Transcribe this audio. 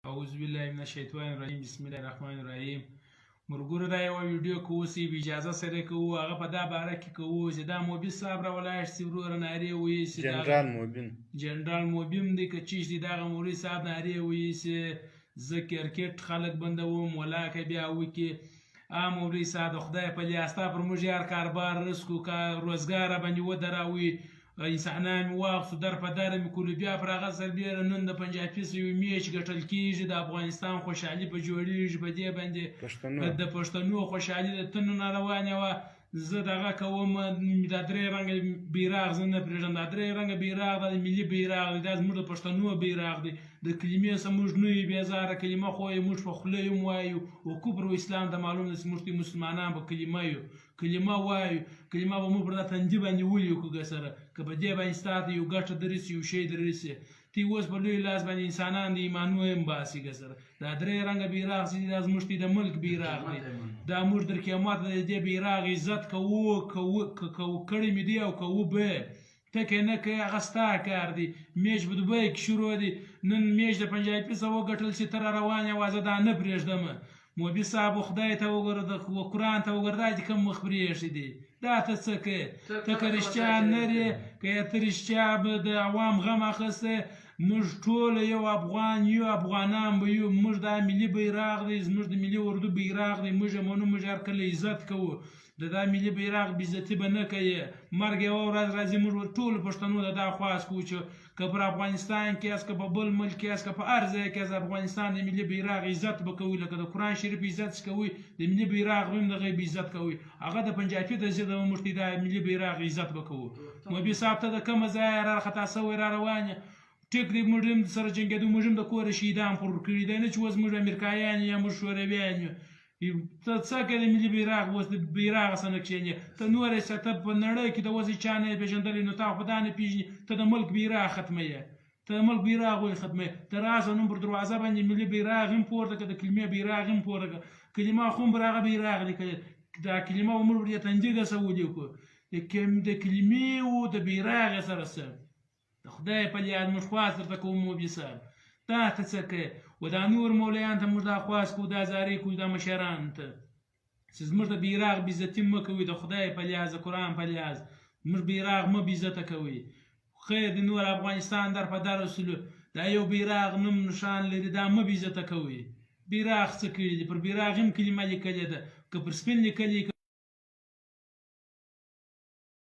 اعوذ بالله من الشیطان الرجیم بسم الله الرحمن الرحیم مرګور دا یو ویډیو کوو چې اجازه سره کوو هغه په دا باره کې کوو چې دا موبي صاحب راولاړ شي ورور نارې وایي چې جنرال موبیم دی که چیش دی دغه موري صاحب نارې وایي چې زه کرکټ خلک بندوم ولاکه بیا وکي موري صاحب د خدای په لیاستا پر موږ یار کاربار رزق کا روزګار باندې ودراوي انسانان واخصو در په دره مې کولو بیا پر هغه سربیره نن د پنجابي یو میچ ګټل کېږي د افغانستان خوشحالي به جوړېږي په دې باندې د پښتنو خوشحالي د تنو نه روانه وه زه دغه کوم د درې رنګه بیراغ زه نه پرېږدم دا درې رنګه بیراغ دا د ملي بیراغ دی دا زموږ د پښتنو بیراغ دی د کلمې څخه موږ نه یو بېزاره کلمه خو یې موږ په خوله هم وایو او کفر و اسلام ته معلوم ده چې موږ مسلمانان به کلمه یو کلمه وایو کلمه به موږ پر دا تندي باندې ولیکو سره که په دې باندې ستا ته یو ګټه دررسي یو شی دررسي تی اوس په لوی لاس باندې انسانان د ایمانو هم باسي سره دا درې رنګه بیراغ چې دا زموږ د ملک بیراغ دی دا موږ در قیامت د دې بیراغ عزت کوو کړی مې دی او کوو به ته که نه کوې هغه ستا کار دی میچ په دوبۍ کې شروع دی نن میچ د پنجابي څه وګټل چې ته را روان یې وه زه دا نه پرېږدم موبي صاحب خدای ته وګوره د قرآن ته وګوره دا چې کوم مخ پرېښی دی دا ته څه کوې ته که رښتیا نه یې که ته رښتیا د عوام غم اخیستی موږ ټول یو افغان یو افغانان به یو موږ دا ملي بیراغ دی زموږ د ملي اردو بیراغ دی موږ یې منو موږ هر کله عزت کوو د دا ملي بیراغ بېعزتي به نه کوي مرګ یوه ورځ راځي موږ ټولو پښتنو د دا خواست کوو چې که پر افغانستان کې یاست که په بل ملک کې یاست که په هر ځای کې یاست د افغانستان د ملي بیراغ عزت به کوئ لکه د قرآن شریف عزت چې کوئ د ملي بیراغ هم دغه عزت کوئ هغه د پنجابي د ضد به موږ د ملي بیراغ عزت به کوو موبي صاحب ته د کومه ځایه راخطا سوی را روان یې ټیک دی موږ هم سره جنګېدو موږ هم د کوره شهیدان خور کړي دی نه چې اوس موږ امریکایان یا موږ شورویان یو ته څه کوې د ملي بیراغ اوس د بیراغ څه نه کښېنې ته نور یې ته په نړۍ کې د اوس چا نه یې پېژندلی نو تا خو دا نه پېژني ته د ملک بیراغ ختموې ته د ملک بیراغ ولې ختموې ته راسه نن پر دروازه باندې ملي بیراغ هم پورته کړه د کلمې بیراغ هم پورته کړه کلمه خو هم پر هغه بیراغ لیکلې دا کلمه به موږ پر دې تندي داسې ولیکو د کلمې او د بیراغ سره څه د خدای په لیاد موږ خواست درته کوو موبي صاحب دا ته څه کوې و دا نور مولیان ته موږ دا خواست کوو دا زارۍ کوو دا مشرانو ته چې زموږ د بیراغ بېعزتي مه کوئ د خدای په لیاز د قرآن په لیاز موږ بیراغ مه بېعزته کوئ خیر د نور افغانستان در په در رسولو دا یو بیراغ نوم نشان لري دا مه بېعزته کوئ بیراغ څه کړي دي پر بیراغ هم کلمه لیکلې ده که پر سپین لیکلې